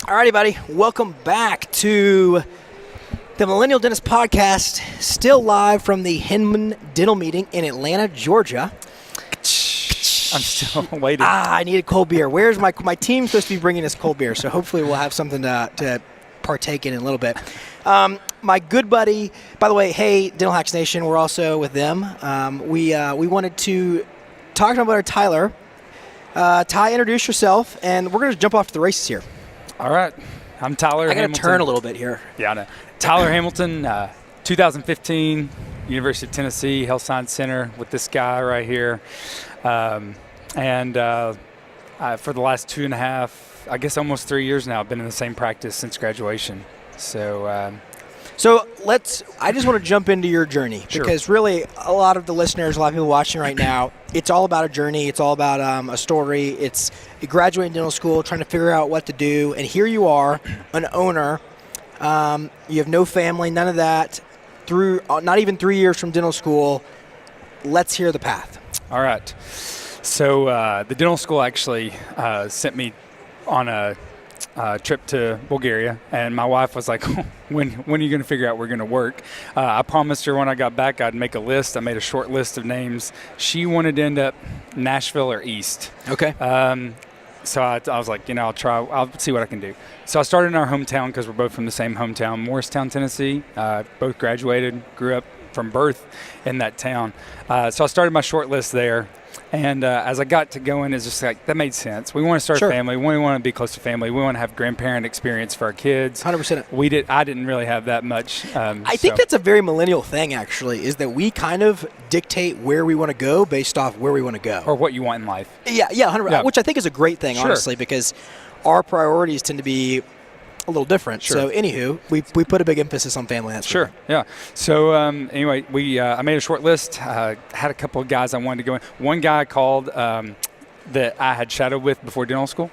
Alrighty, buddy. Welcome back to the Millennial Dentist Podcast, still live from the Hinman Dental Meeting in Atlanta, Georgia. I'm still waiting. I need a cold beer. Where's my team's supposed to be bringing us cold beer, so hopefully we'll have something to partake in a little bit. My good buddy, by the way, hey, Dental Hacks Nation, we're also with them. We wanted to talk about Tyler. Ty, introduce yourself, and we're going to jump off to the races here. All right. I'm Tyler Hamilton. I got to turn a little bit here. Yeah, I know. Tyler Hamilton, 2015, University of Tennessee Health Science Center with this guy right here. For the last 2.5, I guess almost 3 years now, I've been in the same practice since graduation. So I just want to jump into your journey because really a lot of the listeners, a lot of people watching right now, it's all about a journey. It's all about a story. It's you graduating dental school, trying to figure out what to do. And here you are, an owner. You have no family, none of that. Through not even 3 years from dental school. Let's hear the path. All right. So the dental school actually sent me on a trip to Bulgaria, and my wife was like, when are you going to figure out we're going to work? I promised her when I got back I'd make a list. I made a short list of names. She wanted to end up Nashville or East. Okay. So I was like, I'll see what I can do. So I started in our hometown because we're both from the same hometown, Morristown, Tennessee. Both graduated, grew up from birth in that town. So I started my short list there. And as I got to going, it's just like, that made sense. We want to start a family. We want to be close to family. We want to have grandparent experience for our kids. 100%. I didn't really have that much. I think that's a very millennial thing, actually, is that we kind of dictate where we want to go based off where we want to go. Or what you want in life. Yeah, 100%. Yeah. Which I think is a great thing, honestly, because our priorities tend to be a little different. So anywho, we put a big emphasis on family. That's sure. Yeah. So anyway, I made a short list. Had a couple of guys I wanted to go in. One guy called that I had shadowed with before dental school.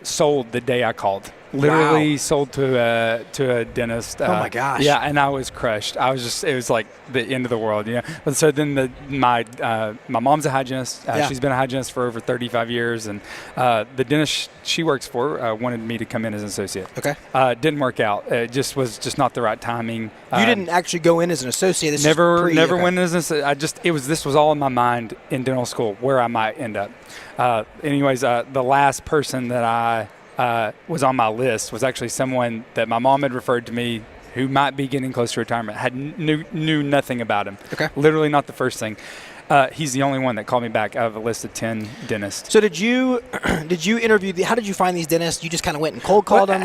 Sold the day I called. Literally sold to a dentist. Oh my gosh. Yeah, and I was crushed. It was like the end of the world. Yeah. But so then my mom's a hygienist. She's been a hygienist for over 35 years, and the dentist she works for wanted me to come in as an associate. Okay. Didn't work out. It was just not the right timing. You didn't actually go in as an associate. Never went as an associate. This was all in my mind in dental school where I might end up. Anyways, the last person that I was on my list was actually someone that my mom had referred to me who might be getting close to retirement. Knew nothing about him. Okay. Literally not the first thing. He's the only one that called me back out of a list of 10 dentists. So did you interview? How did you find these dentists? You just kind of went and cold called them?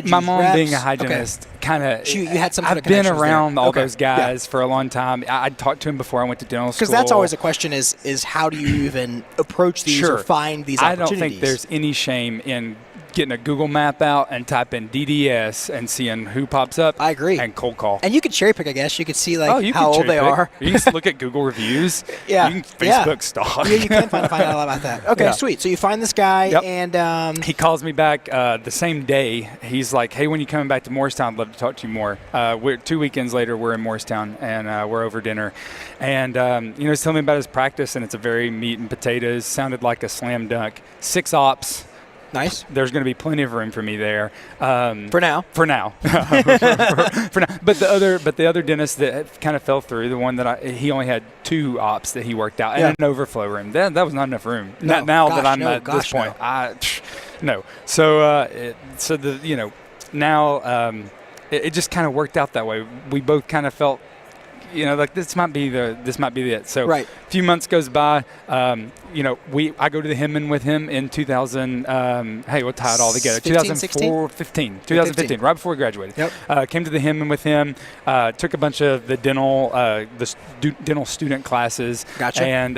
My mom being a hygienist, kind of. You had some kind of I've been around there. all those guys for a long time. I'd talked to him before I went to dental school. Because that's always a question: is how do you even approach these or find these opportunities? I don't think there's any shame in getting a Google map out and type in DDS and seeing who pops up. I agree. And cold call. And you could cherry pick, I guess. You could see how old they are. You can look at Google reviews. Yeah. You can Facebook stalk. Yeah, you can find out a lot about that. Okay, sweet. So you find this guy and he calls me back the same day. He's like, hey, when you coming back to Morristown, I'd love to talk to you more. 2 weekends later, we're in Morristown and we're over dinner. And he's telling me about his practice, and it's a very meat and potatoes. Sounded like a slam dunk. 6 ops. Nice. There's going to be plenty of room for me there. For now. For now. But the other dentist that kind of fell through, the one that he only had 2 ops that he worked out and an overflow room. That was not enough room. No, now that I'm at this point, no. So it just kind of worked out that way. We both kind of felt, like this might be it. So a few months goes by. I go to the Hinman with him in 2000. We'll tie it all together. 2015, right before we graduated. Yep. Came to the Hinman with him. Took a bunch of the dental student classes. Gotcha. And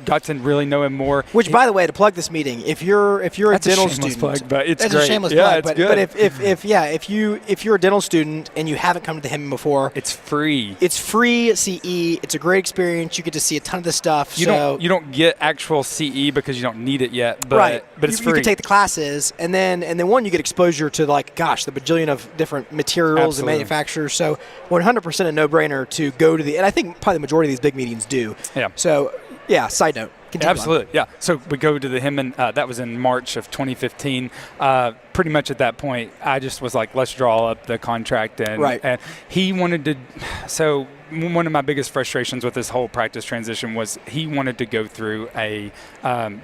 got to really know him more. Which, by the way, to plug this meeting, if you're a dental student, plug, but it's that's great. A shameless plug. But if you're a dental student and you haven't come to the Hinman before, it's free. It's free CE. It's a great experience. You get to see a ton of this stuff. You don't get actual CE because you don't need it yet, but it's free. You can take the classes, and then you get exposure to the bajillion of different materials and manufacturers. So 100% a no-brainer to go to and I think probably the majority of these big meetings do. Yeah. So side note. Continue Absolutely, yeah. So we go to the Hinman. That was in March of 2015. Pretty much at that point, I just was like, let's draw up the contract. And he wanted to. So one of my biggest frustrations with this whole practice transition was he wanted to go through a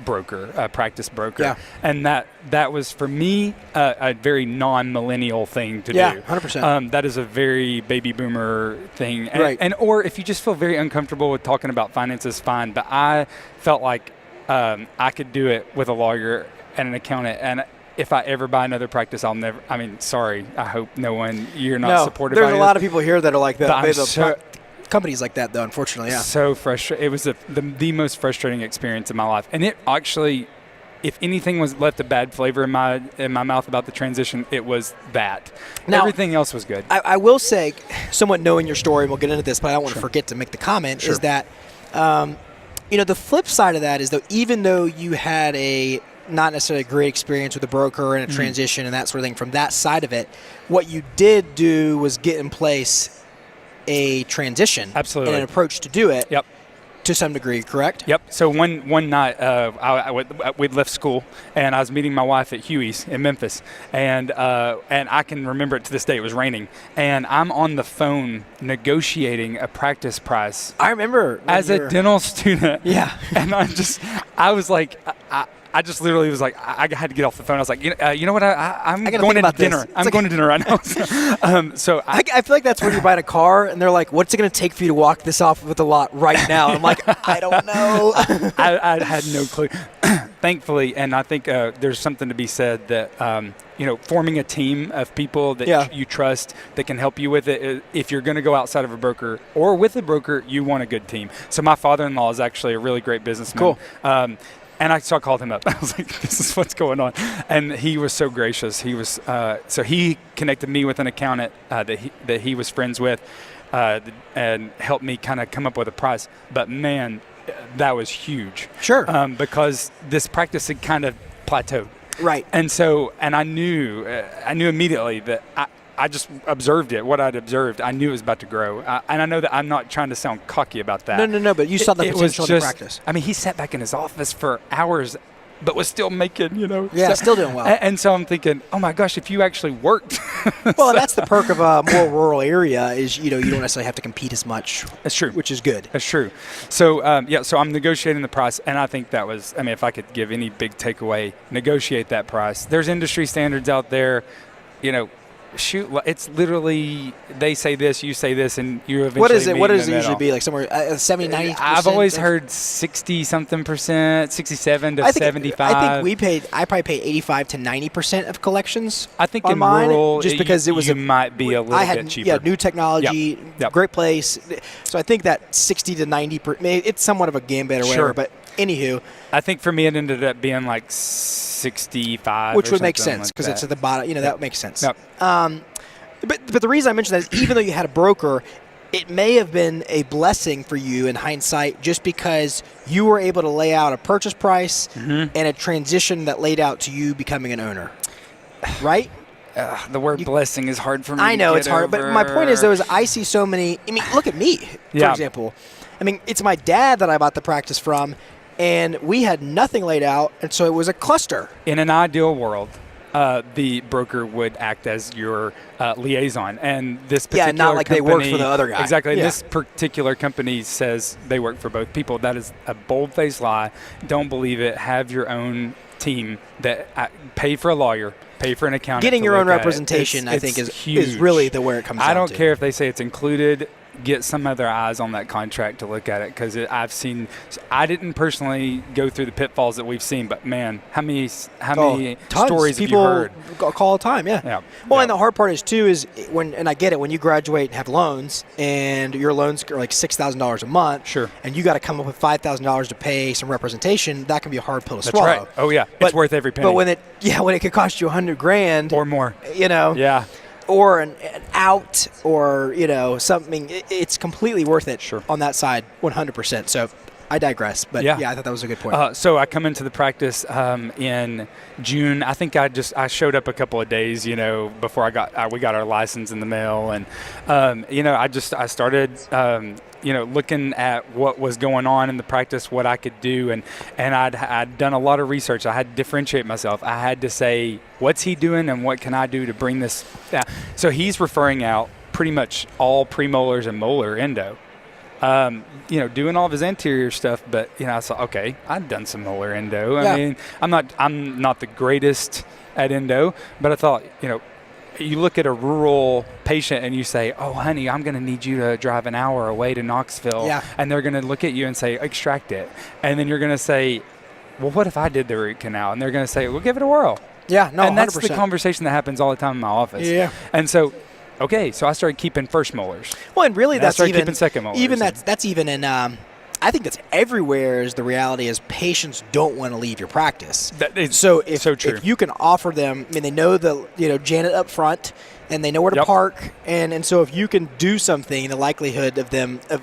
broker, a practice broker. Yeah. And that was, for me, a very non-millennial thing to do. Yeah, 100%. That is a very baby boomer thing. Or if you just feel very uncomfortable with talking about finances, fine. But I felt like I could do it with a lawyer and an accountant. And if I ever buy another practice, I'll never. I mean, sorry. I hope you're not supported by it. There's a lot of people here that are like that. Companies like that, though, unfortunately, yeah. So frustrating. It was the most frustrating experience of my life. And it actually, if anything was left a bad flavor in my mouth about the transition, it was that. Now, everything else was good. I will say, somewhat knowing your story, and we'll get into this, but I don't want to forget to make the comment, is that, the flip side of that is, though, even though you had not necessarily a great experience with a broker and a transition and that sort of thing from that side of it, what you did do was get in place a transition. Absolutely. And an approach to do it. Yep. To some degree, correct? Yep. So one night we'd left school, and I was meeting my wife at Huey's in Memphis, and I can remember it to this day. It was raining, and I'm on the phone negotiating a practice price. I remember as a dental student. Yeah. And I was like. I just literally was like, I had to get off the phone. I was like, you know what? I'm going to dinner. I'm going to dinner right now. So I feel like that's when you're buying a car and they're like, what's it going to take for you to walk this off with the lot right now? I'm like, I don't know. I had no clue. Thankfully, and I think there's something to be said that, forming a team of people that you trust that can help you with it. If you're going to go outside of a broker or with a broker, you want a good team. So my father-in-law is actually a really great businessman. Cool. And I called him up. I was like, this is what's going on. And he was so gracious. He was so he connected me with an accountant that he was friends with and helped me kind of come up with a price. But, man, that was huge. Sure. Because this practice had kind of plateaued. Right. And so I knew immediately that I just observed it, what I'd observed. I knew it was about to grow. And I know that I'm not trying to sound cocky about that. No, but you saw the potential in the practice. I mean, he sat back in his office for hours, but was still making, Yeah, still doing well. And so I'm thinking, oh my gosh, if you actually worked. Well, and that's the perk of a more rural area is, you don't necessarily have to compete as much. That's true. Which is good. That's true. So, so I'm negotiating the price, and I think that was, if I could give any big takeaway, negotiate that price. There's industry standards out there, shoot, it's literally they say this, you say this, and you eventually What is it? What meet does in it the usually middle. be? Like somewhere 70, 90%? I've always heard 60-something%, 67 to 75. I think I probably paid 85 to 90% of collections. I think on in mine, rural, just because it was might be a little bit cheaper. Yeah, new technology, Yep. great place. So I think that 60 to 90%, it's somewhat of a gambit or whatever. But anywho, I think for me it ended up being like 65, which or would make something sense like because that. it's at the bottom. That makes sense. Yep. But the reason I mentioned that is even though you had a broker, it may have been a blessing for you in hindsight just because you were able to lay out a purchase price and a transition that laid out to you becoming an owner, right? The word blessing is hard for me I know to it's get hard, over. but my point is, though, is I see so many. Look at me, for example. It's my dad that I bought the practice from, and we had nothing laid out, and so it was a cluster. In an ideal world, the broker would act as your liaison, and this particular not like company, they work for the other guy. Exactly. Yeah. This particular company says they work for both people. That is a bold-faced lie. Don't believe it. Have your own team that pay for a lawyer, pay for an accountant. Getting your own at representation, I think, is huge. really where it comes down to. I don't care if they say it's included. Get some other eyes on that contract to look at it, because I didn't personally go through the pitfalls that we've seen, but man, how many tons. stories People have you heard? Call all the time, yeah. Well, and the hard part is too and I get it, when you graduate and have loans, and your loans are like $6,000 a month, sure, and you got to come up with $5,000 to pay some representation, that can be a hard pill to swallow. That's right. Oh yeah, it's worth every penny. But when it could cost you $100,000 or more, yeah. Or an out, or something, it's completely worth it. Sure. On that side, 100%. So I digress, but yeah, I thought that was a good point. So I come into the practice in June. I think I showed up a couple of days, before we got our license in the mail, and I started looking at what was going on in the practice, what I could do, and I'd done a lot of research. I had to differentiate myself. I had to say, what's he doing and what can I do to bring this down? So he's referring out pretty much all premolars and molar endo. Doing all of his anterior stuff, but I thought, okay, I've done some molar endo. I mean, I'm not the greatest at endo, but I thought, you look at a rural patient and you say, oh, honey, I'm going to need you to drive an hour away to Knoxville. And they're going to look at you and say, extract it. And then you're going to say, well, what if I did the root canal? And they're going to say, well, give it a whirl. Yeah, no, and 100%. That's the conversation that happens all the time in my office. Yeah. And so, okay, so I started keeping first molars. Well, and really that's even keeping second molars. Even that's even in I think that's everywhere. Is the reality is patients don't want to leave your practice. So true. If you can offer them, I mean, they know Janet up front, and they know where to park, and so if you can do something, the likelihood of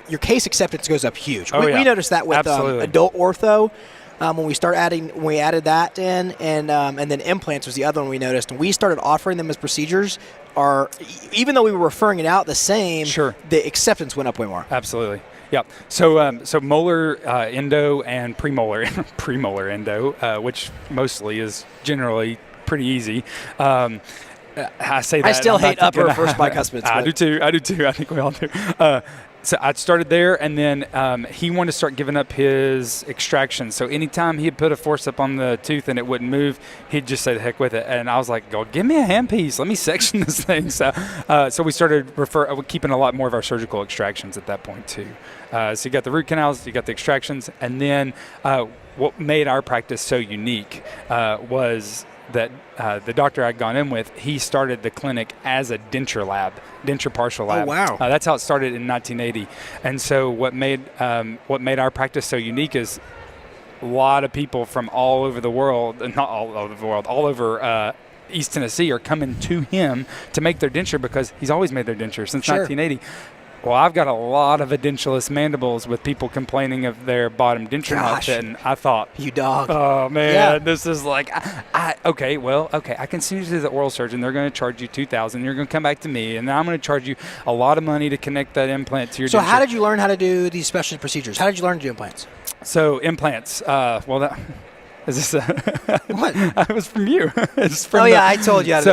your case acceptance goes up huge. We noticed that with adult ortho. When we added that in, and then implants was the other one we noticed, and we started offering them as procedures. Even though we were referring it out the same, the acceptance went up way more. Absolutely. Yeah. So molar endo and premolar endo, which mostly is generally pretty easy. I say that. I still hate upper first bicuspids. I do too. I think we all do. So I started there, and then he wanted to start giving up his extraction. So anytime he'd put a forceps on the tooth and it wouldn't move, he'd just say the heck with it. And I was like, "Go, give me a handpiece. Let me section this thing." So we started keeping a lot more of our surgical extractions at that point too. So you got the root canals, you got the extractions, and then what made our practice so unique was that the doctor I'd gone in with, he started the clinic as a denture partial lab. Oh, wow. That's how it started in 1980. And so what made our practice so unique is a lot of people from all over the world, not all over the world, all over East Tennessee are coming to him to make their denture because he's always made their denture since 1980. Well, I've got a lot of edentulous mandibles with people complaining of their bottom denture not fitting. I thought, you dog. Oh man, this is like, I can send you to the oral surgeon. They're going to charge you $2,000. You're going to come back to me, and then I'm going to charge you a lot of money to connect that implant to your. So denture. How did you learn how to do these specialty procedures? How did you learn to do implants? So implants. Is this what? It was from you. I told you. That's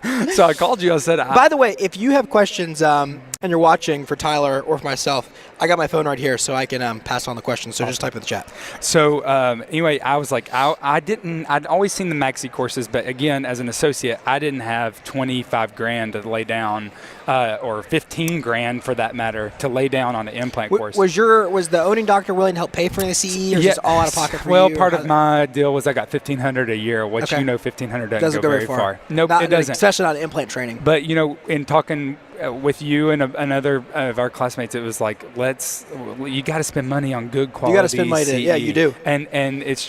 right. So I called you. I said. By the way, if you have questions and you're watching for Tyler or for myself, I got my phone right here, so I can pass on the questions. So just type in the chat. So anyway, I was like, I'd always seen the maxi courses, but again, as an associate, I didn't have $25,000 to lay down, or $15,000 for that matter, to lay down on an implant course. Was the owning doctor willing to help pay for the CE, or just all out of pocket for you? Well, part of my deal was I got $1,500 a year, which $1,500 doesn't go very far. Nope, it doesn't. Especially not implant training. But in talking with you and another of our classmates, it was like, you got to spend money on good quality. You got to spend money. Yeah, you do. And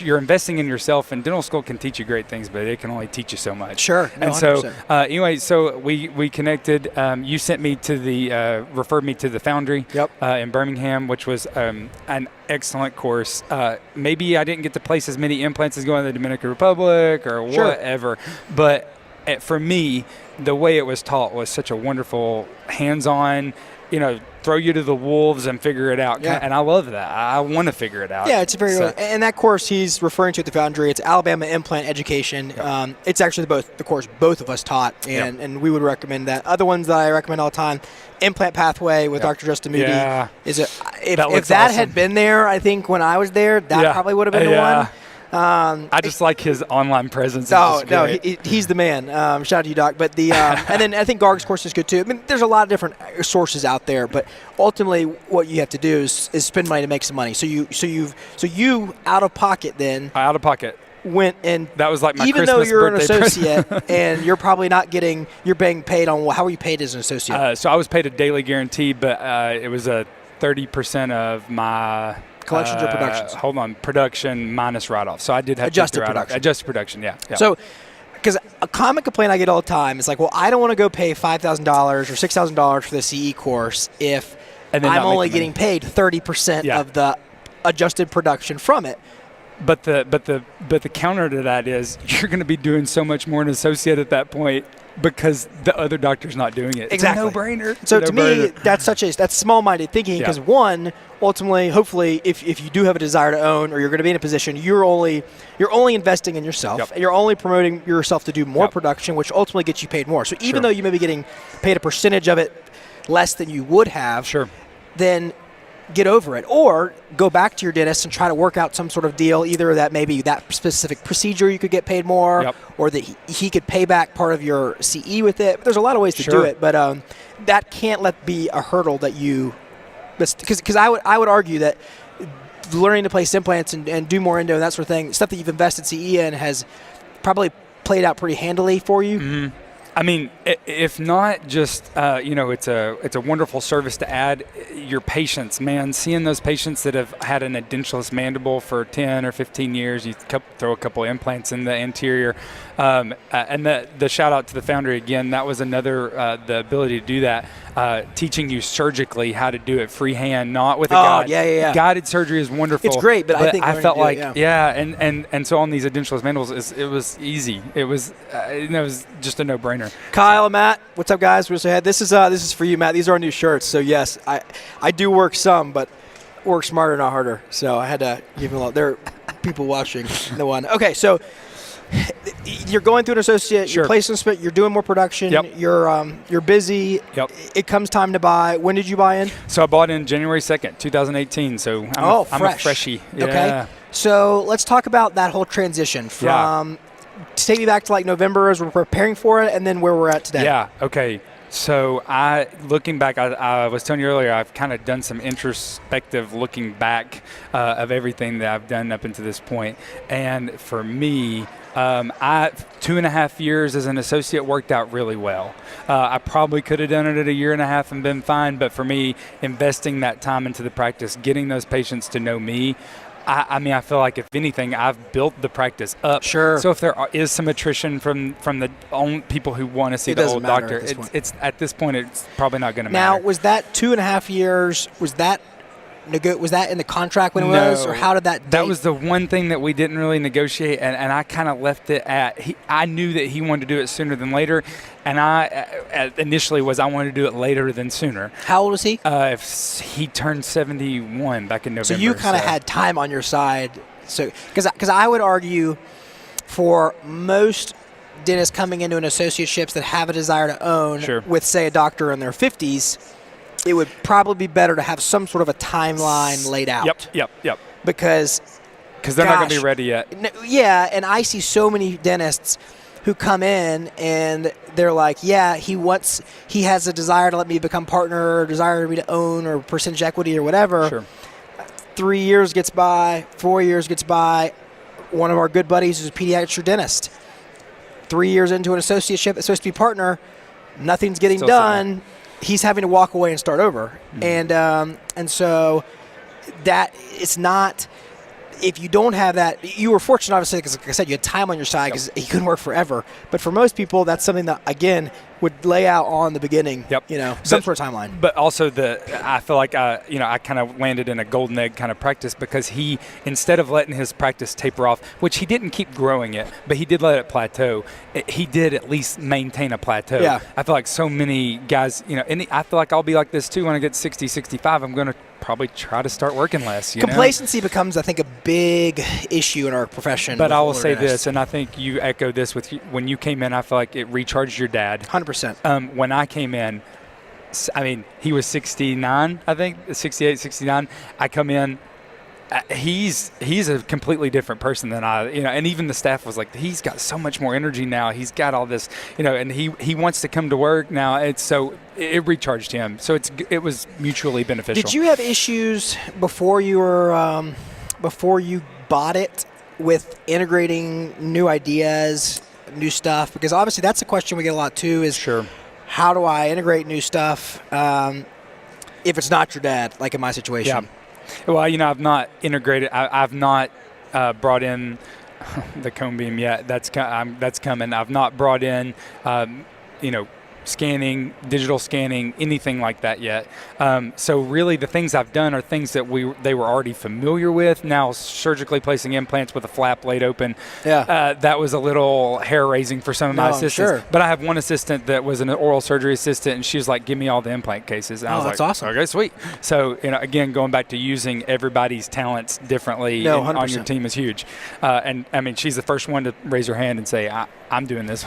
you're investing in yourself. And dental school can teach you great things, but it can only teach you so much. Sure. No, and 100%. So we connected. You sent me to referred me to the Foundry. In Birmingham, which was an excellent course. Maybe I didn't get to place as many implants as going to the Dominican Republic or whatever, but for me, the way it was taught was such a wonderful hands-on, throw you to the wolves and figure it out. And I love that. I want to figure it out. Yeah, it's and that course he's referring to at the Foundry, it's Alabama Implant Education. It's actually the course both of us taught, and we would recommend that. Other ones that I recommend all the time, Implant Pathway with Dr. Justin Moody. Yeah. If that had been there, I think when I was there, that probably would have been the one. I just like his online presence. He's the man. Shout out to you, Doc. But and then I think Garg's course is good too. I mean, there's a lot of different sources out there, but ultimately, what you have to do is spend money to make some money. So you out of pocket then. Out of pocket. Went and that was like my even Christmas though you're an birthday associate and you're probably not getting, you're being paid on how are you paid as an associate? So I was paid a daily guarantee, but it was a 30% of my. Collections or productions? Hold on, production minus write-off. So I did have adjusted production. Adjusted production, yeah. So, because a common complaint I get all the time is like, well, I don't want to go pay $5,000 or $6,000 for the CE course if and then I'm only getting paid 30% of the adjusted production from it. But the counter to that is you're going to be doing so much more an associate at that point because the other doctor's not doing it. Exactly. It's a no-brainer. So to me, that's small-minded thinking because one, ultimately, hopefully, if you do have a desire to own or you're going to be in a position, you're only investing in yourself. You're only promoting yourself to do more production, which ultimately gets you paid more. So even though you may be getting paid a percentage of it less than you would have, then get over it, or go back to your dentist and try to work out some sort of deal, either that maybe that specific procedure you could get paid more, or that he could pay back part of your CE with it. There's a lot of ways to do it, but that can't be a hurdle that you, because I would argue that learning to place implants and do more endo and that sort of thing, stuff that you've invested CE in, has probably played out pretty handily for you. Mm-hmm. I mean, if not just, it's a wonderful service to add. Your patients, man, seeing those patients that have had an edentulous mandible for 10 or 15 years, you throw a couple of implants in the anterior. And the shout out to the Foundry again, that was another, the ability to do that, teaching you surgically how to do it freehand, not with a guide. Guided surgery is wonderful. It's great, but I think I felt like, and so on these edentulous mandibles, it was easy. It was just a no-brainer. Kyle and Matt, what's up, guys? We're so ahead. This is for you, Matt. These are our new shirts. So yes, I do work some, but work smarter, not harder. So I had to give them a lot. There are people watching the one. Okay, so you're going through an associate, you're placing spit, you're doing more production, you're busy. It comes time to buy. When did you buy in? So I bought in January 2nd, 2018. So I'm a freshie. Yeah. Okay. So let's talk about that whole transition from take me back to like November as we're preparing for it, and then where we're at today. Yeah. Okay. So looking back, I was telling you earlier, I've kind of done some introspective looking back of everything that I've done up until this point. And for me, 2.5 years as an associate worked out really well. I probably could have done it at 1.5 years and been fine. But for me, investing that time into the practice, getting those patients to know me, I feel like if anything, I've built the practice up. Sure. So if there is some attrition from the own people who want to see the old doctor, it's at this point it's probably not going to matter. Now, was that 2.5 years? Was that in the contract when it was, or how did that date? That was the one thing that we didn't really negotiate, and I kind of left it at. I knew that he wanted to do it sooner than later, and I initially I wanted to do it later than sooner. How old was he? He turned 71 back in November. So you kind of had time on your side. So because I would argue for most dentists coming into an associateships that have a desire to own with, say, a doctor in their 50s, it would probably be better to have some sort of a timeline laid out. Yep. Because they're not going to be ready yet. Yeah, and I see so many dentists who come in and they're like, he has a desire to let me become partner, or desire me to own, or percentage equity, or whatever. Sure. 3 years gets by, 4 years gets by. One of our good buddies is a pediatric dentist. 3 years into an associateship that's supposed to be partner, nothing's getting done. He's having to walk away and start over. Mm-hmm. And so that it's not, if you don't have that, you were fortunate, obviously, because like I said, you had time on your side because he couldn't work forever. But for most people, that's something that, again, would lay out on the beginning, some sort of timeline. But also I feel like, I kind of landed in a golden egg kind of practice because he, instead of letting his practice taper off, which he didn't keep growing it, but he did let it plateau, he did at least maintain a plateau. Yeah. I feel like so many guys, and I feel like I'll be like this too when I get 60, 65. I'm going to probably try to start working less. Complacency becomes, I think, a big issue in our profession. But I will say this, and I think you echo this when you came in, I feel like it recharged your dad. 100%. When I came in, he was 69, I think, 68, 69. I come in, he's a completely different person than I, and even the staff was like, he's got so much more energy now. He's got all this, and he wants to come to work now. It recharged him. So it was mutually beneficial. Did you have issues before you bought it with integrating new ideas, new stuff? Because obviously that's a question we get a lot too, is how do I integrate new stuff if it's not your dad, like in my situation? Yeah. Well, I've not integrated. I've not brought in the cone beam yet. That's coming. I've not brought in, scanning, digital scanning, anything like that yet. So really the things I've done are things that they were already familiar with. Now surgically placing implants with a flap laid open, that was a little hair-raising for some of my assistants. Sure. But I have one assistant that was an oral surgery assistant, and she was like, give me all the implant cases. And I was that's like, awesome. Okay, sweet. So, again, going back to using everybody's talents differently on your team is huge. And, I mean, she's the first one to raise her hand and say, I'm doing this.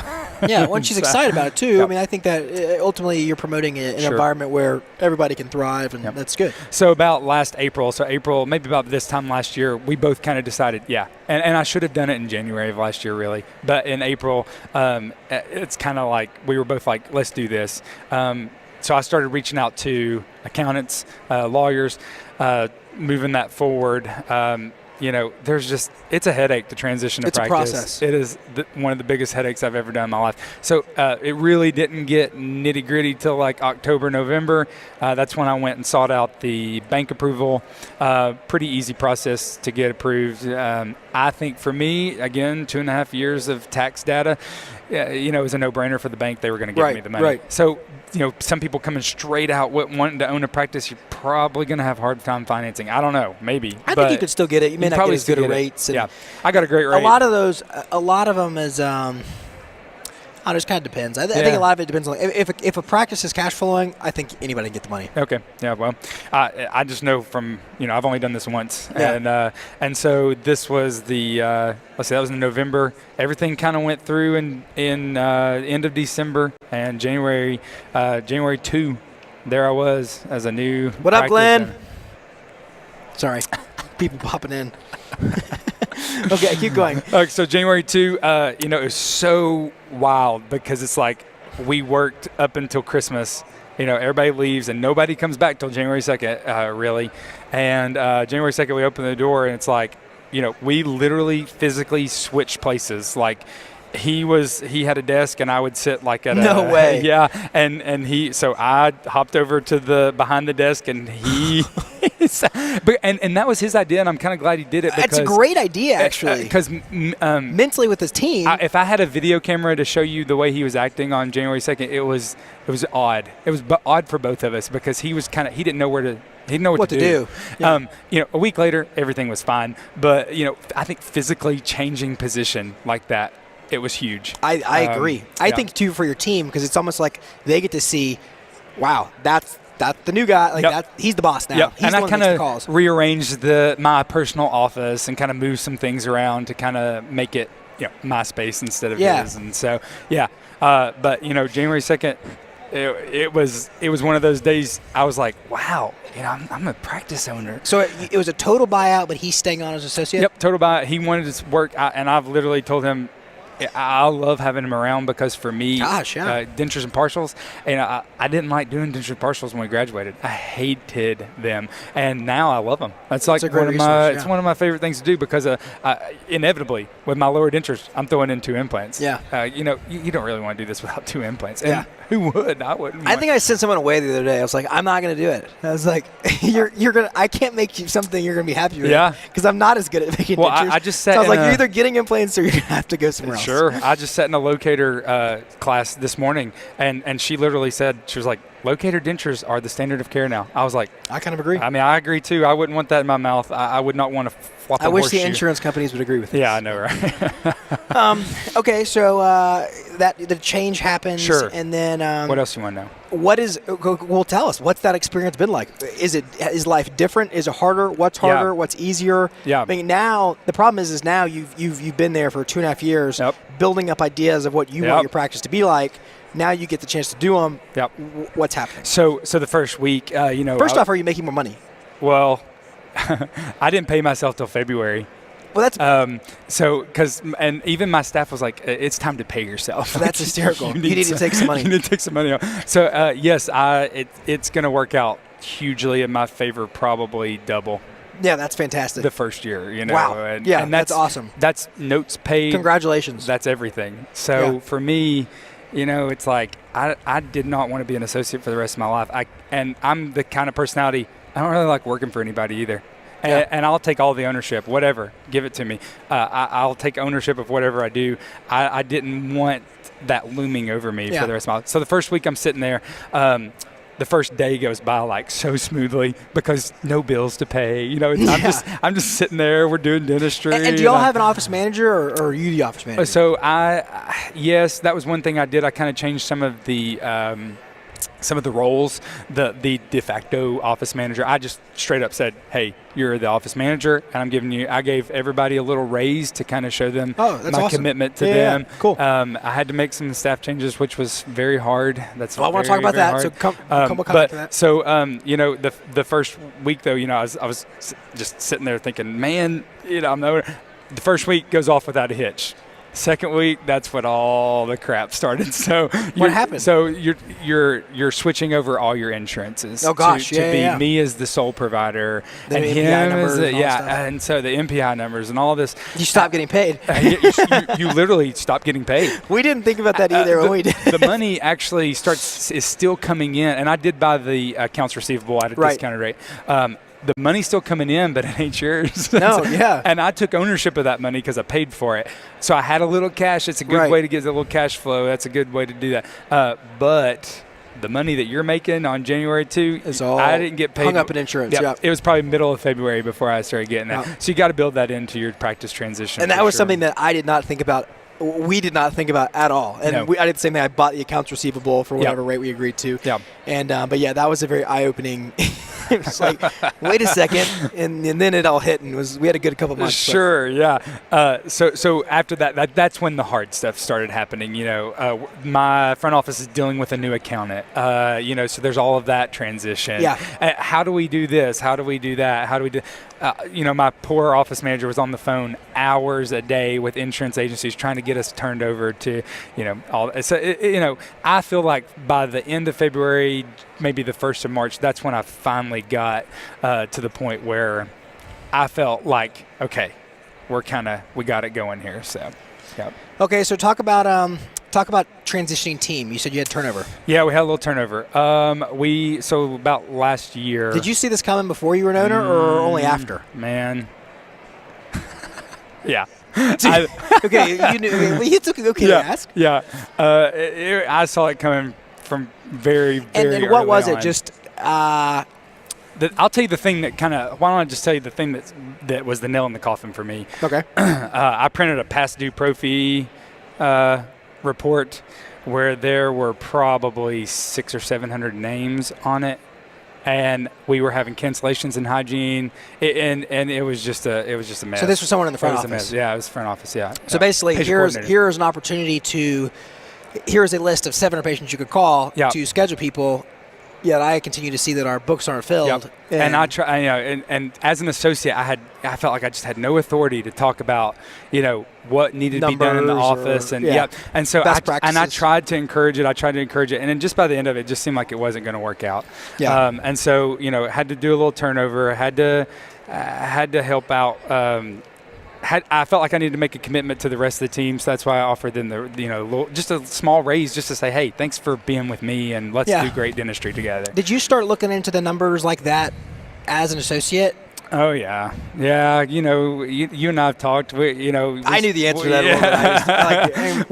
Yeah, when she's excited about it, too. I mean, I think that ultimately you're promoting an environment where everybody can thrive, and that's good. So about last April, maybe about this time last year, we both kind of decided, and I should have done it in January of last year, really. But in April, it's kind of like we were both like, let's do this. So I started reaching out to accountants, lawyers, moving that forward. It's a headache to transition to practice. It's a process. It is one of the biggest headaches I've ever done in my life. So it really didn't get nitty gritty till like October, November. That's when I went and sought out the bank approval. Pretty easy process to get approved. I think for me, again, 2.5 years of tax data, it was a no-brainer for the bank. They were going to give me the money. Right. So, some people coming straight out wanting to own a practice, you're probably going to have a hard time financing. I don't know, maybe. I think you could still get it. You may not get as good a rates. Yeah, I got a great rate. A lot of them is, it just kind of depends. I think a lot of it depends on if a practice is cash flowing, I think anybody can get the money. Okay. Yeah. Well, I just know from I've only done this once, and so this was the that was in November. Everything kind of went through in end of December, and January 2, there I was as a new. What up, Glenn? Sorry, people popping in. Okay, keep going. Okay, so January 2, it was so wild because it's like we worked up until Christmas. Everybody leaves and nobody comes back till January 2nd, really. And January 2nd, we open the door and it's like, we literally physically switched places. Like he had a desk and I would sit like at no way. Yeah. So I hopped over to behind the desk and he. And that was his idea, and I'm kind of glad he did it. It's a great idea, actually. Because mentally with his team, if I had a video camera to show you the way he was acting on January 2nd, it was odd. It was odd for both of us because he didn't know what to do. Yeah. A week later, everything was fine. But I think physically changing position like that, it was huge. I agree. I think too for your team because it's almost like they get to see, wow, that's the new guy. He's the boss now. Yep. He's and the I one kind that makes the calls. of rearranged my personal office and kind of moved some things around to kind of make it my space instead of his. And so but January 2nd, it was one of those days I was like, wow, I'm a practice owner. So it was a total buyout, but he's staying on as associate. Yep, total buyout. He wanted to work, and I've literally told him. I love having him around because for me, dentures and partials, and I didn't like doing dentures and partials when we graduated. I hated them, and now I love them. It's like it's one of my favorite things to do because inevitably with my lower dentures, I'm throwing in 2 implants. Yeah. You don't really want to do this without 2 implants. And who would? I wouldn't. I think I sent someone away the other day. I was like, I'm not going to do it. I was like, you're gonna. I can't make you something you're going to be happy with. Yeah. Because I'm not as good at making dentures. I just sat. So I was like, you're either getting implants or you're going to have to go somewhere else. Sure. I just sat in a locator class this morning, and she literally said, she was like, locator dentures are the standard of care now. I was like, I kind of agree. I mean, I agree too. I wouldn't want that in my mouth. I would not want to flop a I wish horseshoe. the insurance companies would agree with this. Yeah, I know, right? Okay, so the change happens. Sure. And then what else do you want to know? Well, tell us. What's that experience been like? Is life different? Is it harder? What's harder? Yeah. What's easier? Yeah. I mean, now the problem is now you've been there for 2.5 years, building up ideas of what you want your practice to be like. Now you get the chance to do them. Yep. What's happening? So the first week, First off, are you making more money? Well, I didn't pay myself till February. Well, that's and even my staff was like, "It's time to pay yourself." That's hysterical. You need to take some money. You need to take some money out. So yes, it's going to work out hugely in my favor, probably double. Yeah, that's fantastic. The first year, Wow. And that's awesome. That's notes paid. Congratulations. That's everything. So for me, it's like I did not want to be an associate for the rest of my life. I'm the kind of personality, I don't really like working for anybody either. And I'll take all the ownership, whatever. Give it to me. I'll take ownership of whatever I do. I didn't want that looming over me for the rest of my life. So the first week I'm sitting there, the first day goes by like so smoothly because no bills to pay. I'm just sitting there. We're doing dentistry. And do y'all have an office manager, or are you the office manager? So yes, that was one thing I did. I kind of changed some of the roles. The de facto office manager, I just straight up said, "Hey, you're the office manager, and I gave everybody a little raise to kind of show them my awesome. commitment to them." Yeah, cool. I had to make some staff changes, which was very hard. I want to talk about that. Hard. So come back to that. So the first week though, I was just sitting there thinking, man, the first week goes off without a hitch. Second week, that's when all the crap started. So what happened? So you're switching over all your insurances. Oh gosh, to be me as the sole provider, the and MPI him numbers as and and so the MPI numbers and all this. You stopped getting paid. You literally stopped getting paid. We didn't think about that either when we did. The money actually is still coming in, and I did buy the accounts receivable at a discounted rate. The money's still coming in, but it ain't yours. No, yeah. And I took ownership of that money because I paid for it. So I had a little cash. It's a good way to get a little cash flow. That's a good way to do that. But the money that you're making on January 2, I didn't get paid. Hung up in insurance. Yep. It was probably middle of February before I started getting that. So you got to build that into your practice transition. And that was something that I did not think about. We did not think about at all. And I did the same thing. I bought the accounts receivable for whatever rate we agreed to. Yeah. And but that was a very eye-opening. It was like, wait a second, and then it all hit, and we had a good couple months. Sure, yeah. So after that's when the hard stuff started happening. My front office is dealing with a new accountant. So there's all of that transition. Yeah. How do we do this? How do we do that? How do we do? My poor office manager was on the phone hours a day with insurance agencies trying to get us turned over to, all. So I feel like by the end of February, maybe the 1st of March, that's when I finally got to the point where I felt like, okay, we got it going here. So, yeah. Okay, so talk about transitioning team. You said you had turnover. Yeah, we had a little turnover. So about last year. Did you see this coming before you were an owner, or only after? Man. Yeah. Okay, you knew. It's okay to ask. Yeah. I saw it coming from very, very And what was early it? on. Just. I'll tell you the thing that why don't I just tell you the thing that was the nail in the coffin for me. Okay. I printed a past due pro fee report where there were probably 600 or 700 names on it, and we were having cancellations in hygiene, and it was just a mess. So this was someone in the front office. Yeah, it was front office. Yeah. So basically, here's an opportunity to. Here's a list of 700 patients you could call to schedule people. Yet I continue to see that our books aren't filled. Yep. And I try, and as an associate, I felt like I just had no authority to talk about, what needed to be done in the office, and and so I tried to encourage it. And then just by the end of it, it just seemed like it wasn't going to work out. Yeah. And so had to do a little turnover. Had to help out. I felt like I needed to make a commitment to the rest of the team, so that's why I offered them just a small raise, just to say, hey, thanks for being with me, and let's do great dentistry together. Did you start looking into the numbers like that as an associate? Oh yeah. You and I have talked. I knew the answer to that.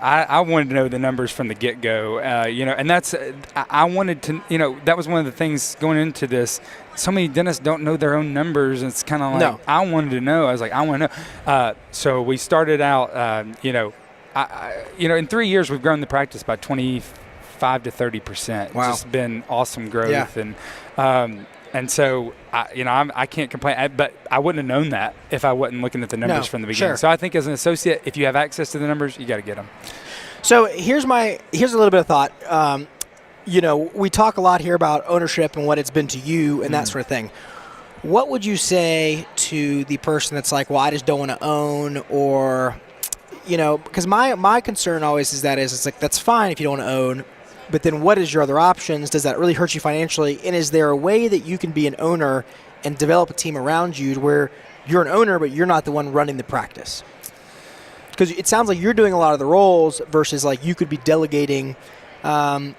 I wanted to know the numbers from the get-go. And that's I wanted to. That was one of the things going into this. So many dentists don't know their own numbers. It's kind of like I wanted to know. I was like, I want to know. So we started out. In 3 years we've grown the practice by 25 to 30%. Wow. It's just been awesome growth, and so I can't complain. But I wouldn't have known that if I wasn't looking at the numbers from the beginning. Sure. So I think as an associate, if you have access to the numbers, you got to get them. So here's a little bit of thought. We talk a lot here about ownership and what it's been to you and that sort of thing. What would you say to the person that's like, well, I just don't want to own, or, because my concern always is it's like, that's fine if you don't want to own, but then what is your other options? Does that really hurt you financially? And is there a way that you can be an owner and develop a team around you to where you're an owner, but you're not the one running the practice? Because it sounds like you're doing a lot of the roles versus like you could be delegating. Or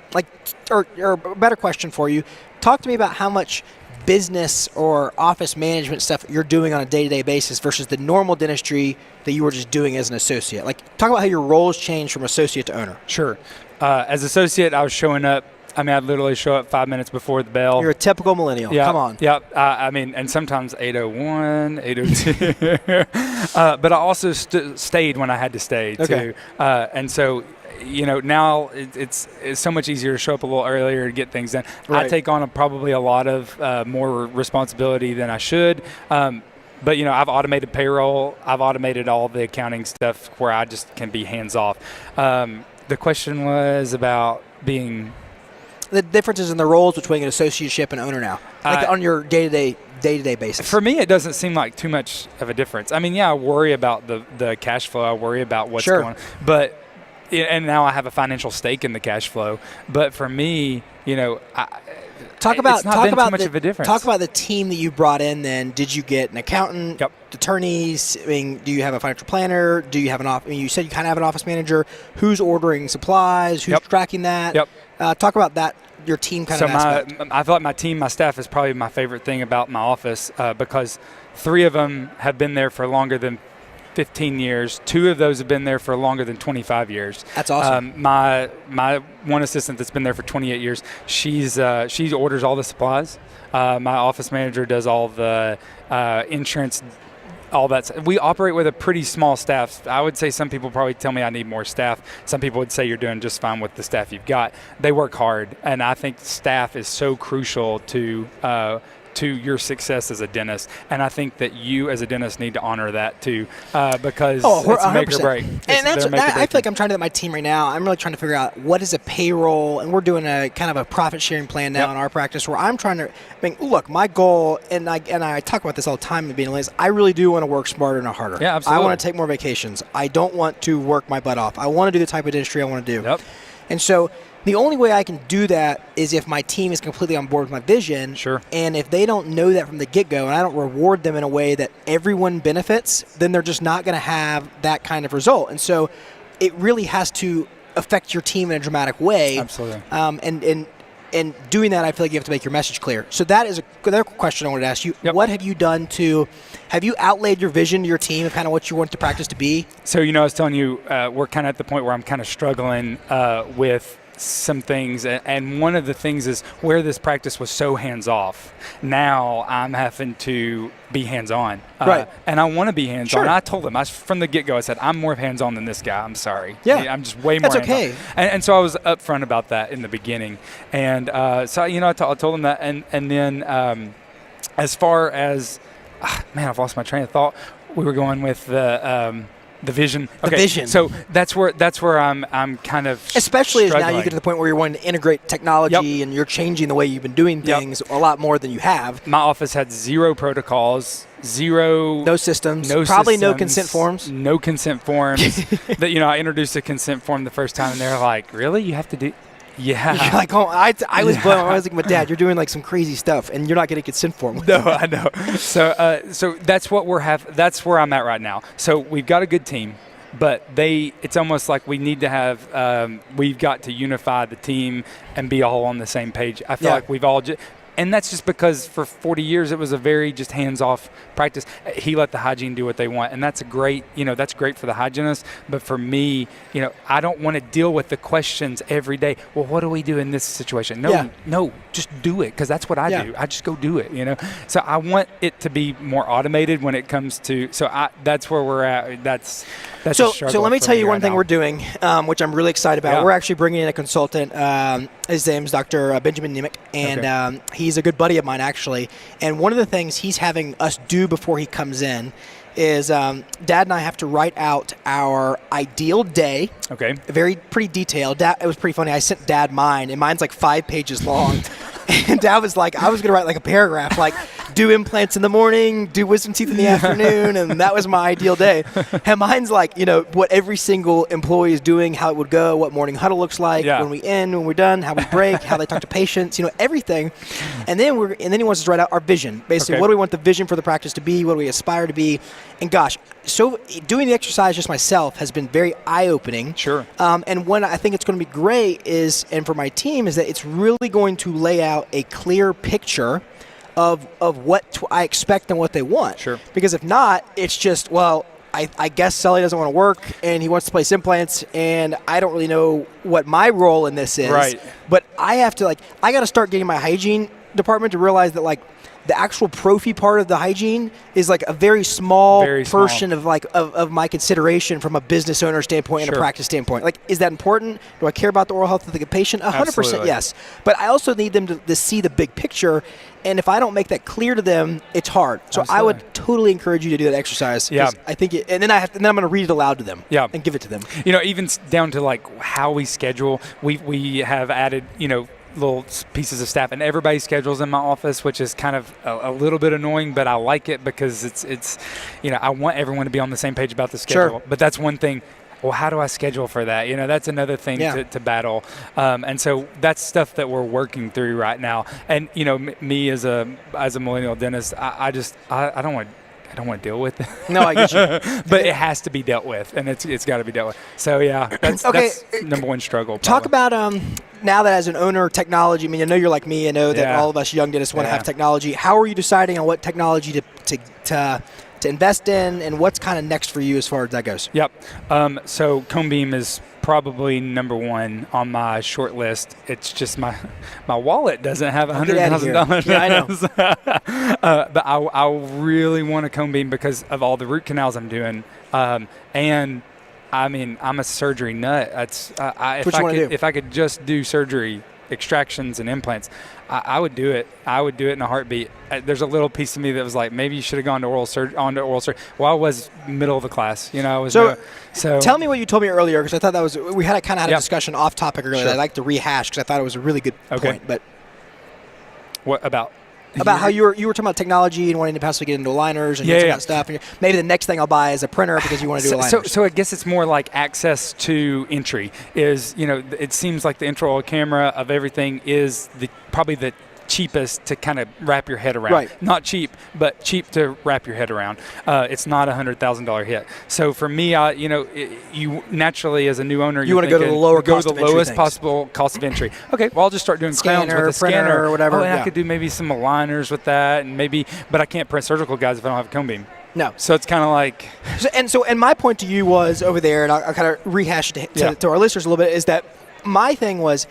a better question for you, talk to me about how much business or office management stuff you're doing on a day-to-day basis versus the normal dentistry that you were just doing as an associate? Like, talk about how your roles changed from associate to owner. Sure. As associate, I was showing up. I mean, I'd literally show up 5 minutes before the bell. You're a typical millennial. Yeah, Come on. Yeah. I mean, and sometimes 8:01, 8:02. But I also stayed when I had to stay, too. And so, now it's so much easier to show up a little earlier to get things done. Right. I take on probably a lot of more responsibility than I should. But, I've automated payroll. I've automated all the accounting stuff where I just can be hands off. The question was about being... The differences in the roles between an associateship and owner now, like on your day-to-day basis. For me, it doesn't seem like too much of a difference. I mean, I worry about the cash flow. I worry about what's going on. But, and now I have a financial stake in the cash flow. But for me, it's not been too much of a difference. Talk about the team that you brought in then. Did you get an accountant, attorneys? I mean, do you have a financial planner? Do you have an office? I mean, you said you kind of have an office manager. Who's ordering supplies? Who's tracking that? Talk about that, your team kind of aspect. I feel like my staff is probably my favorite thing about my office because 3 of them have been there for longer than 15 years. 2 of those have been there for longer than 25 years. That's awesome. My one assistant that's been there for 28 years, she orders all the supplies. My office manager does all the insurance, all that. We operate with a pretty small staff. I would say some people probably tell me I need more staff. Some people would say you're doing just fine with the staff you've got. They work hard, and I think staff is so crucial to your success as a dentist, and I think that you as a dentist need to honor that too, because it's make or break. And I feel like I'm trying to do my team right now. I'm really trying to figure out what is a payroll, and we're doing a kind of a profit sharing plan now in our practice where I'm trying to. I mean, look, my goal, and I talk about this all the time in being a dentist. I really do want to work smarter, not harder. Yeah, absolutely. I want to take more vacations. I don't want to work my butt off. I want to do the type of dentistry I want to do. And so the only way I can do that is if my team is completely on board with my vision. Sure. And if they don't know that from the get-go and I don't reward them in a way that everyone benefits, then they're just not going to have that kind of result. And so it really has to affect your team in a dramatic way. Absolutely. And doing that, I feel like you have to make your message clear. So that is another question I wanted to ask you. What have you done have you outlaid your vision to your team of kind of what you want the practice to be? So, I was telling you, we're kind of at the point where I'm kind of struggling with some things, and one of the things is where this practice was so hands-off. Now I'm having to be hands-on, right? And I want to be hands-on. Sure. I told them from the get-go. I said I'm more hands-on than this guy. I'm sorry. Yeah, I'm just way more. That's okay. And so I was upfront about that in the beginning, and so I told them that, and then as far as I've lost my train of thought. We were going with the vision. Okay. The vision. So that's where I'm kind of especially struggling. As now you get to the point where you're wanting to integrate technology and you're changing the way you've been doing things a lot more than you have. My office had 0 protocols, no systems, probably no consent forms. No consent forms. That I introduced a consent form the first time, and they're like, "Really? You have to do?" Yeah. You're like, I was blown. I was like, "My dad, you're doing like some crazy stuff, and you're not getting consent form." No, I know. So that's what that's where I'm at right now. So we've got a good team, but it's almost like we need to have. We've got to unify the team and be all on the same page. I feel like we've all and that's just because for 40 years it was a very just hands-off practice. He let the hygiene do what they want, and that's great for the hygienist. But for me, I don't want to deal with the questions every day. Well, what do we do in this situation? No, just do it, because that's what I do. I just go do it. So I want it to be more automated when it comes to. So that's where we're at. That's so let me tell you one thing we're doing, which I'm really excited about. Yeah. We're actually bringing in a consultant. His name's Dr. Benjamin Nemec, and he's a good buddy of mine, actually. And one of the things he's having us do before he comes in is Dad and I have to write out our ideal day. Okay. Pretty detailed. It was pretty funny. I sent Dad mine, and mine's like 5 pages long. And Dad was like, I was going to write like a paragraph, like do implants in the morning, do wisdom teeth in the afternoon, and that was my ideal day. And mine's like, what every single employee is doing, how it would go, what morning huddle looks like, when we end, when we're done, how we break, how they talk to patients, everything. And then he wants us to write out our vision. Basically, what do we want the vision for the practice to be? What do we aspire to be? And gosh, so doing the exercise just myself has been very eye-opening. Sure. And what I think it's going to be great and for my team, is that it's really going to lay out a clear picture of what I expect and what they want. Sure. Because if not, it's just, well, I guess Sully doesn't want to work and he wants to place implants, and I don't really know what my role in this is. Right. But I have to, I got to start getting my hygiene department to realize that, the actual prophy part of the hygiene is a very small portion of of my consideration from a business owner standpoint and a practice standpoint. Is that important? Do I care about the oral health of the patient? 100% yes. But I also need them to see the big picture. And if I don't make that clear to them, it's hard. So Absolutely. I would totally encourage you to do that exercise. Yeah. I think and then I'm going to read it aloud to them. Yeah. And give it to them. Even down to how we schedule, we have added, little pieces of staff, and everybody schedules in my office, which is kind of a little bit annoying, but I like it because it's I want everyone to be on the same page about the schedule. But that's one thing. Well, how do I schedule for that? That's another thing to battle. And so that's stuff that we're working through right now. And me as a millennial dentist, I don't want to deal with it. No, I get you. But it has to be dealt with, and it's got to be dealt with. So yeah, that's number one struggle. Talk about now that as an owner of technology. I mean, I know you're like me. I know that all of us young dentists want to have technology. How are you deciding on what technology to invest in, and what's kind of next for you as far as that goes? Yep. So cone beam is probably number one on my short list. It's just my wallet doesn't have $100,000. Yeah, I know. But I really want a cone beam because of all the root canals I'm doing. And I mean, I'm a surgery nut. If I could just do surgery, extractions and implants, I would do it. I would do it in a heartbeat. There's a little piece of me that was like, maybe you should have gone to oral surgery. Well, I was middle of the class, So tell me what you told me earlier, because I thought that was we had a discussion off topic earlier. That I'd like to rehash because I thought it was a really good point. But what about? About how you were talking about technology and wanting to possibly get into aligners and that stuff. And maybe the next thing I'll buy is a printer because you want to do aligners. So I guess it's more like access to entry is, it seems like the intraoral camera of everything is probably the cheapest to kind of wrap your head around. Right. Not cheap, but cheap to wrap your head around. It's not $100,000 hit. So for me, you naturally as a new owner, you want to go to the lowest possible cost of entry. Okay, well I'll just start doing crowns with a scanner or whatever. Oh, I could do maybe some aligners with that, and but I can't print surgical guides if I don't have a cone beam. No. So it's kind of like. And my point to you was over there, and I'll kind of rehash it to our listeners a little bit, is that my thing was,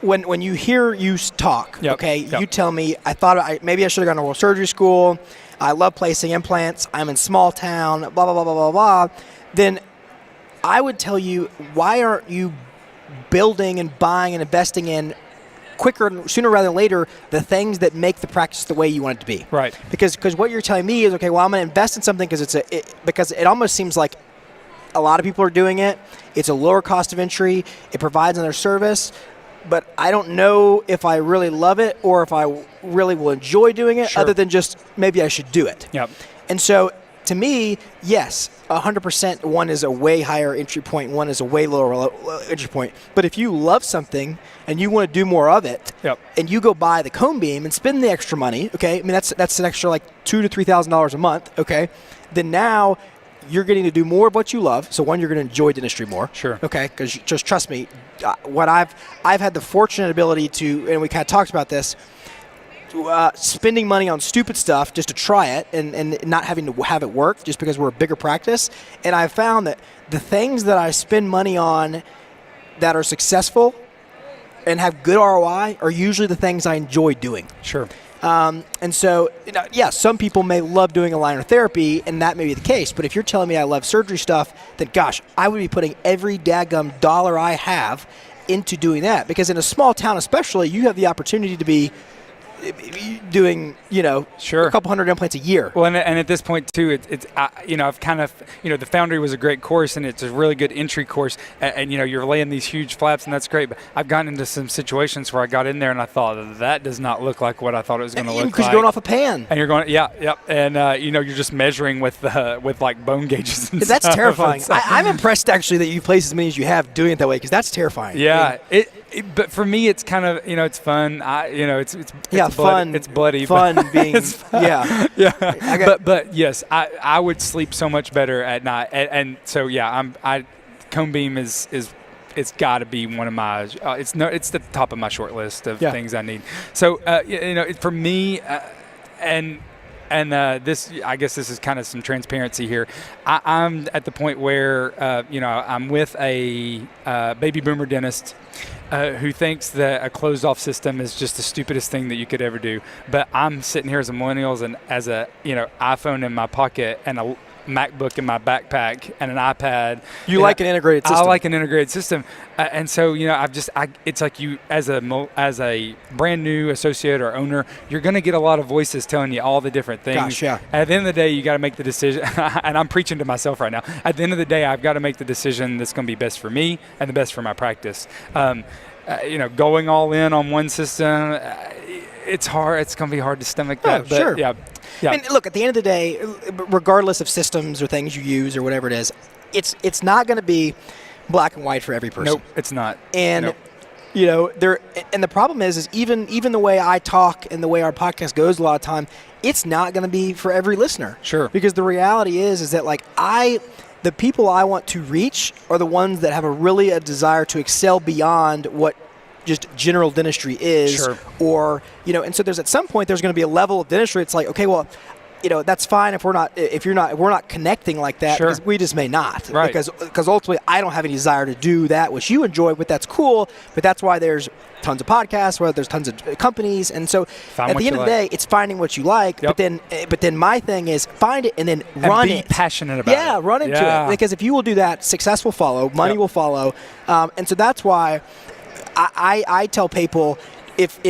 when you hear you talk, you tell me, I thought maybe I should have gone to oral surgery school. I love placing implants. I'm in small town, blah, blah, blah, blah, blah, blah. Then I would tell you, why aren't you building and buying and investing in sooner rather than later, the things that make the practice the way you want it to be? Right. Because what you're telling me is, okay, well, I'm going to invest in something because it almost seems like a lot of people are doing it. It's a lower cost of entry. It provides another service. But I don't know if I really love it or if I really will enjoy doing it, other than just maybe I should do it. Yep. And so to me, yes, 100% one is a way higher entry point, one is a way lower entry point. But if you love something and you want to do more of it, and you go buy the cone beam and spend the extra money, okay, I mean, that's an extra $2,000 to $3,000 a month, okay, then now you're getting to do more of what you love. So one, you're going to enjoy dentistry more. Sure. Okay, because just trust me, what I've had the fortunate ability to, and we kind of talked about this, spending money on stupid stuff just to try it and not having to have it work just because we're a bigger practice. And I've found that the things that I spend money on that are successful and have good ROI are usually the things I enjoy doing. Sure. And so, some people may love doing aligner therapy, and that may be the case. But if you're telling me I love surgery stuff, then gosh, I would be putting every daggum dollar I have into doing that. Because in a small town especially, you have the opportunity to be doing, a couple hundred implants a year. Well, and at this point too, I've kind of, the Foundry was a great course, and it's a really good entry course, and you're laying these huge flaps, and that's great. But I've gotten into some situations where I got in there and I thought that does not look like what I thought it was going to look like. Because you're going off a pan. And you're going, and you're just measuring with like bone gauges. And that's stuff. terrifying. I'm impressed actually that you place as many as you have doing it that way, because that's terrifying. Yeah, but for me, it's kind of it's fun. It's fun. It's bloody. Fun being. It's fun. Yeah. But yes, I would sleep so much better at night, and so cone beam is it's got to be one of my. It's the top of my short list of things I need. So for me. This, I guess this is kind of some transparency here. I'm at the point where, I'm with a baby boomer dentist who thinks that a closed-off system is just the stupidest thing that you could ever do. But I'm sitting here as a millennial and as a, iPhone in my pocket and a MacBook in my backpack and an iPad. You like an integrated system. I like an integrated system. And so, it's like you, as a brand new associate or owner, you're going to get a lot of voices telling you all the different things. Gosh, yeah. At the end of the day, you got to make the decision. And I'm preaching to myself right now. At the end of the day, I've got to make the decision that's going to be best for me and the best for my practice. Going all in on one system, it's hard. It's going to be hard to stomach that. But sure. Yeah. I mean, look, at the end of the day, regardless of systems or things you use or whatever it is, it's not going to be black and white for every person. Nope, it's not. And the problem is even the way I talk and the way our podcast goes a lot of time, it's not going to be for every listener. Sure. Because the reality is that the people I want to reach are the ones that have a desire to excel beyond what just general dentistry is. Sure. Or, and so at some point there's going to be a level of dentistry. It's like, okay, well, that's fine if we're not connecting like that. Sure. Because we just may not. Right. Because ultimately I don't have any desire to do that which you enjoy, but that's cool. But that's why there's tons of podcasts, where there's tons of companies, and so at the end of the day, it's finding what you like. Yep. But then my thing is find it and then run it. And be passionate about it. Yeah, run into it. Because if you will do that, success will follow, money will follow, and so that's why I tell people if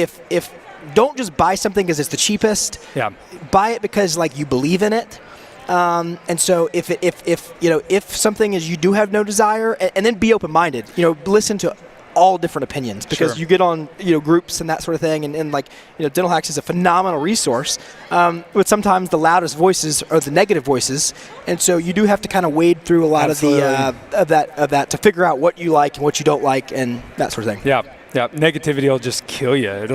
don't just buy something because it's the cheapest. Yeah. Buy it because you believe in it. And so if something is you do have no desire, and then be open-minded. Listen to all different opinions, because you get on groups and that sort of thing, and Dental Hacks is a phenomenal resource, but sometimes the loudest voices are the negative voices, and so you do have to kind of wade through a lot of that to figure out what you like and what you don't like and that sort of thing. Yeah. Yeah, negativity will just kill you.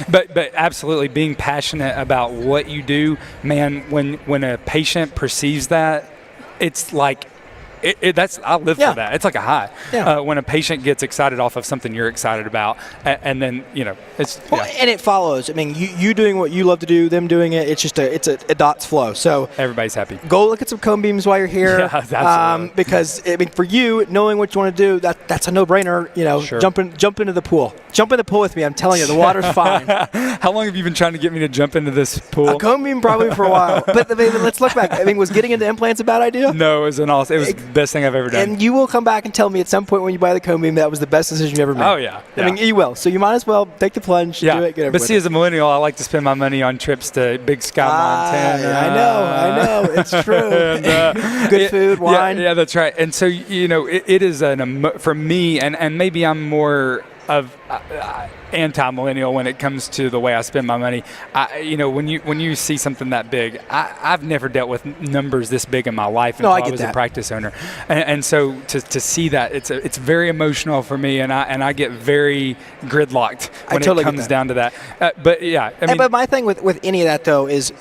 But absolutely, being passionate about what you do, man. When a patient perceives that, it's like I live for that. It's like a high. Yeah. When a patient gets excited off of something you're excited about, and then it's and it follows. I mean, you doing what you love to do, them doing it. It's just a dots flow. So everybody's happy. Go look at some cone beams while you're here. Yeah, absolutely. Because for you, knowing what you want to do, that's a no-brainer. Sure. Jump into the pool. Jump in the pool with me. I'm telling you, the water's fine. How long have you been trying to get me to jump into this pool? A cone beam probably for a while. But let's look back. Was getting into implants a bad idea? No, it was the best thing I've ever done. And you will come back and tell me at some point when you buy the cone beam that was the best decision you ever made. Oh, yeah. I mean, you will. So you might as well take the plunge, do it, get But see, as a millennial, I like to spend my money on trips to Big Sky, Montana. I know. It's true. And, good food, wine. Yeah, that's right. And so, it is for me, and maybe I'm more of anti-millennial when it comes to the way I spend my money. When you see something that big, I've never dealt with numbers this big in my life until I was a practice owner, and so to see that, it's very emotional for me, and I get very gridlocked when it comes down to that. But my thing with any of that though is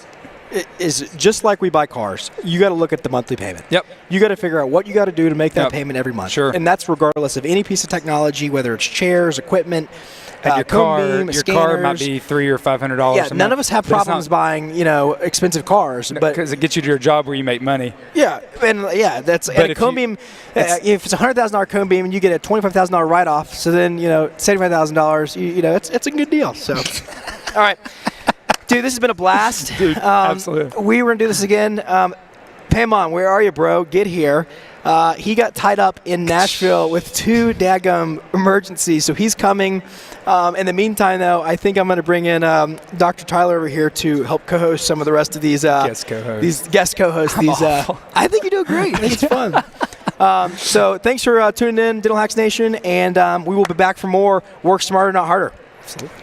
just like we buy cars, you got to look at the monthly payment. Yep. You got to figure out what you got to do to make that payment every month. Sure. And that's regardless of any piece of technology, whether it's chairs, equipment, your car might be $300 or $500. Yeah, none of us have problems buying expensive cars, but because it gets you to your job where you make money. Yeah, that's a cone beam. If it's a $100,000 cone beam and you get a $25,000 write-off, so then $75,000. It's a good deal. So, all right. Dude, this has been a blast. Dude, absolutely. We were going to do this again. Paimon, where are you, bro? Get here. He got tied up in Nashville with 2 daggum emergencies, so he's coming. In the meantime, though, I think I'm going to bring in Dr. Tyler over here to help co-host some of the rest of these guest co-hosts. I think you do great. I think it's fun. So thanks for tuning in, Dental Hacks Nation, and we will be back for more Work Smarter, Not Harder. Absolutely.